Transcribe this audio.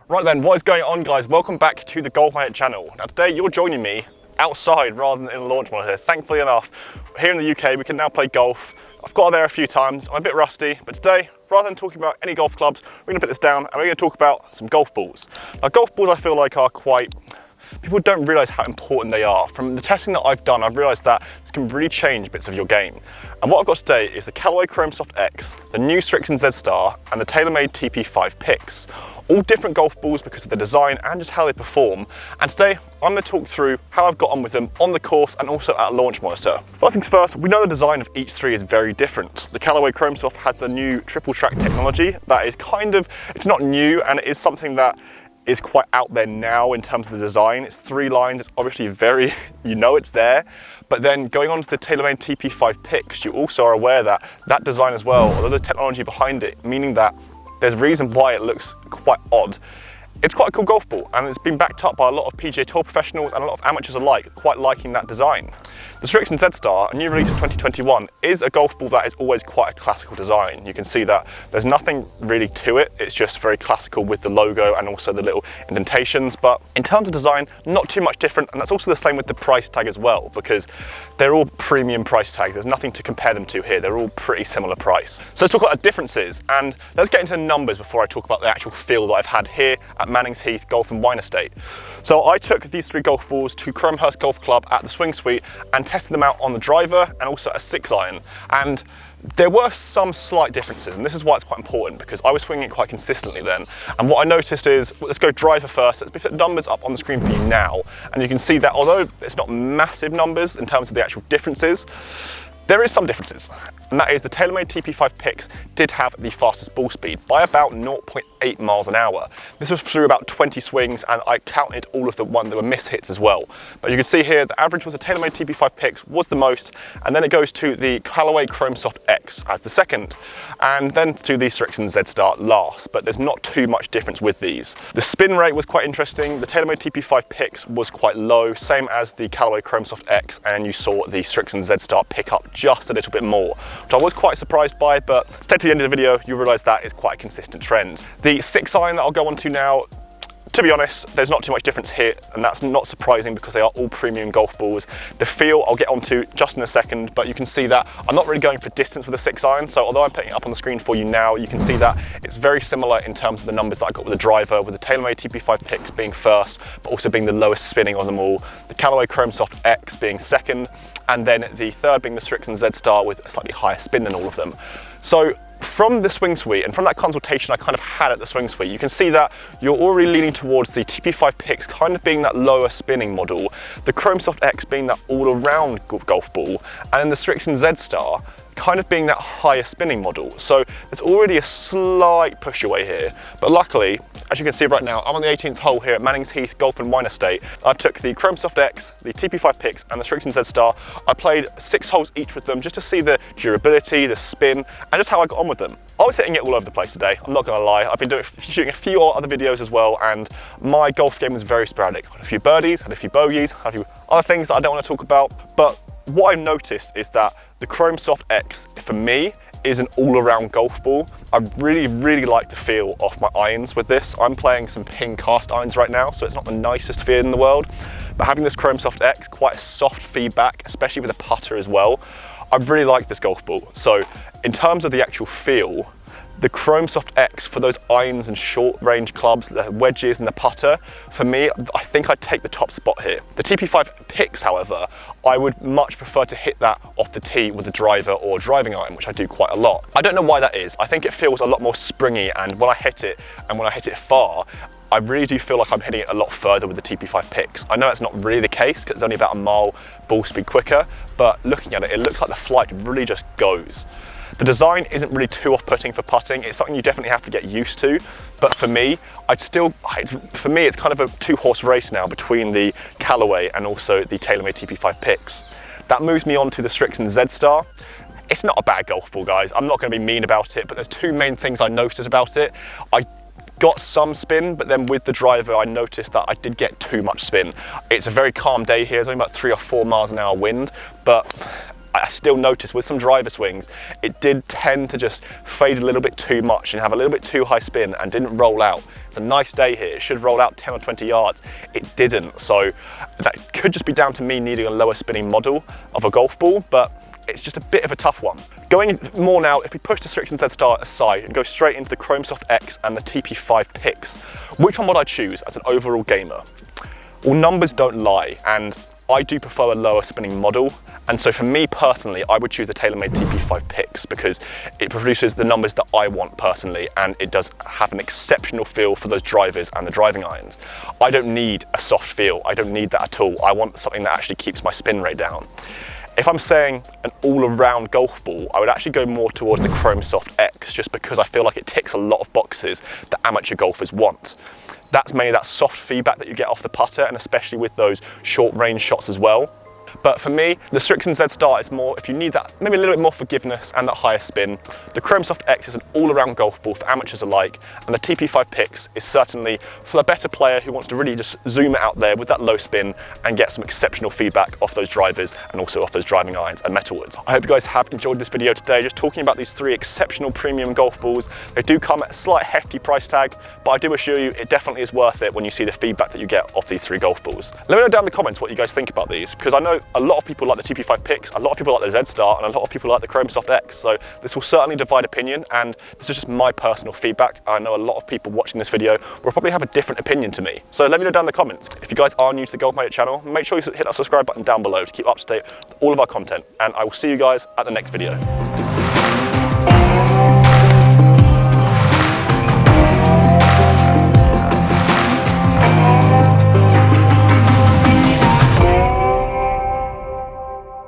Right then, what is going on, guys? Welcome back to the GolfMagic channel. Now today you're joining me outside rather than in a launch monitor. Thankfully enough, here in the UK we can now play golf. I've got there a few times, I'm a bit rusty, but today, rather than talking about any golf clubs, we're going to put this down and we're going to talk about some golf balls. Now golf balls I feel like are people don't realise how important they are. From the testing that I've done, I've realised that this can really change bits of your game. And what I've got today is the Callaway Chrome Soft X, the new Srixon Z-Star and the TaylorMade TP5 PIX. All different golf balls because of their design and just how they perform. And today, I'm going to talk through how I've got on with them on the course and also at a launch monitor. First things first, we know the design of each three is very different. The Callaway Chrome Soft has the new triple track technology that is it's not new, and it is something that is quite out there now in terms of the design. It's 3 lines, it's obviously very, it's there. But then going on to the TaylorMade TP5 PIX, you also are aware that that design as well, although there's technology behind it, meaning that there's a reason why it looks quite odd. It's quite a cool golf ball, and it's been backed up by a lot of PGA Tour professionals and a lot of amateurs alike, quite liking that design. The Srixon Z-Star, a new release of 2021, is a golf ball that is always quite a classical design. You can see that there's nothing really to it, it's just very classical with the logo and also the little indentations, but in terms of design, not too much different, and that's also the same with the price tag as well, because they're all premium price tags. There's nothing to compare them to here, they're all pretty similar price. So let's talk about the differences, and let's get into the numbers before I talk about the actual feel that I've had here at Manning's Heath Golf and Wine Estate. So I took these 3 golf balls to Cromehurst Golf Club at the Swing Suite and tested them out on the driver and also a 6-iron. And there were some slight differences, and this is why it's quite important, because I was swinging it quite consistently then. And what I noticed is, let's go driver first, let's put numbers up on the screen for you now. And you can see that although it's not massive numbers in terms of the actual differences, there is some differences, and that is the TaylorMade TP5 PIX did have the fastest ball speed by about 0.8 miles an hour. This was through about 20 swings, and I counted all of the ones that were missed hits as well. But you can see here, the average was the TaylorMade TP5 PIX was the most, and then it goes to the Callaway Chrome Soft X as the second, and then to the Srixon Z-Star last, but there's not too much difference with these. The spin rate was quite interesting. The TaylorMade TP5 PIX was quite low, same as the Callaway Chrome Soft X, and you saw the Srixon Z-Star pick up just a little bit more, which I was quite surprised by, but stay to the end of the video, you'll realise that is quite a consistent trend. The 6-iron that I'll go on to now, to be honest, there's not too much difference here, and that's not surprising because they are all premium golf balls. The feel I'll get onto just in a second, but you can see that I'm not really going for distance with a 6-iron, so although I'm putting it up on the screen for you now, you can see that it's very similar in terms of the numbers that I got with the driver, with the TaylorMade TP5 PIX being first, but also being the lowest spinning of them all, the Callaway Chrome Soft X being second, and then the third being the Srixon Z-Star with a slightly higher spin than all of them. So from the Swing Suite and from that consultation I kind of had at the Swing Suite, you can see that you're already leaning towards the TP5 PIX kind of being that lower spinning model, the Chrome Soft X being that all-around golf ball, and then the Srixon Z-Star kind of being that higher spinning model. So there's already a slight push away here, but luckily, as you can see right now, I'm on the 18th hole here at Manning's Heath Golf and Wine Estate. I've took the Chrome Soft X, the TP5 PIX and the Srixon Z-Star. I played 6 holes each with them just to see the durability, the spin, and just how I got on with them. I was hitting it all over the place today, I'm not gonna lie. I've been shooting a few other videos as well, and my golf game was very sporadic. Had a few birdies, had a few bogeys, had a few other things that I don't want to talk about, but what I've noticed is that the Chrome Soft X, for me, is an all-around golf ball. I really like the feel of my irons with this. I'm playing some ping cast irons right now, so it's not the nicest feel in the world, but having this Chrome Soft X, quite a soft feedback, especially with a putter as well, I really like this golf ball. So in terms of the actual feel, the Chrome Soft X for those irons and short range clubs, the wedges and the putter, for me, I think I'd take the top spot here. The TP5 PIX, however, I would much prefer to hit that off the tee with a driver or a driving iron, which I do quite a lot. I don't know why that is. I think it feels a lot more springy, and when I hit it far, I really do feel like I'm hitting it a lot further with the TP5 PIX. I know that's not really the case because it's only about a mile ball speed quicker, but looking at it, it looks like the flight really just goes. The design isn't really too off-putting for putting. It's something you definitely have to get used to. But for me, it's kind of a 2-horse race now between the Callaway and also the TaylorMade TP5 PIX. That moves me on to the Srixon Z-Star. It's not a bad golf ball, guys. I'm not going to be mean about it, but there's 2 main things I noticed about it. I got some spin, but then with the driver, I noticed that I did get too much spin. It's a very calm day here. It's only about 3 or 4 miles an hour wind, but I still noticed with some driver swings, it did tend to just fade a little bit too much and have a little bit too high spin and didn't roll out. It's a nice day here. It should roll out 10 or 20 yards. It didn't. So that could just be down to me needing a lower spinning model of a golf ball, but it's just a bit of a tough one. Going more now, if we push the Srixon Z-Star aside and go straight into the Chrome Soft X and the TP5 PIX, which one would I choose as an overall gamer? Well, numbers don't lie, and I do prefer a lower spinning model, and so for me personally, I would choose the TaylorMade TP5 PIX because it produces the numbers that I want personally, and it does have an exceptional feel for those drivers and the driving irons. I don't need a soft feel, I don't need that at all. I want something that actually keeps my spin rate down. If I'm saying an all-around golf ball, I would actually go more towards the Chrome Soft X, just because I feel like it ticks a lot of boxes that amateur golfers want. That's mainly that soft feedback that you get off the putter, and especially with those short range shots as well. But for me, the Srixon Z-Star is more, if you need that, maybe a little bit more forgiveness and that higher spin. The Chrome Soft X is an all-around golf ball for amateurs alike, and the TP5 PIX is certainly for the better player who wants to really just zoom it out there with that low spin and get some exceptional feedback off those drivers and also off those driving irons and metalwoods. I hope you guys have enjoyed this video today, just talking about these three exceptional premium golf balls. They do come at a slight hefty price tag, but I do assure you it definitely is worth it when you see the feedback that you get off these three golf balls. Let me know down in the comments what you guys think about these, because I know a lot of people like the TP5 PIX, a lot of people like the Z-Star, and a lot of people like the Chrome Soft X. So this will certainly divide opinion, and this is just my personal feedback. I know a lot of people watching this video will probably have a different opinion to me. So let me know down in the comments. If you guys are new to the GolfMagic channel, make sure you hit that subscribe button down below to keep up to date with all of our content, and I will see you guys at the next video.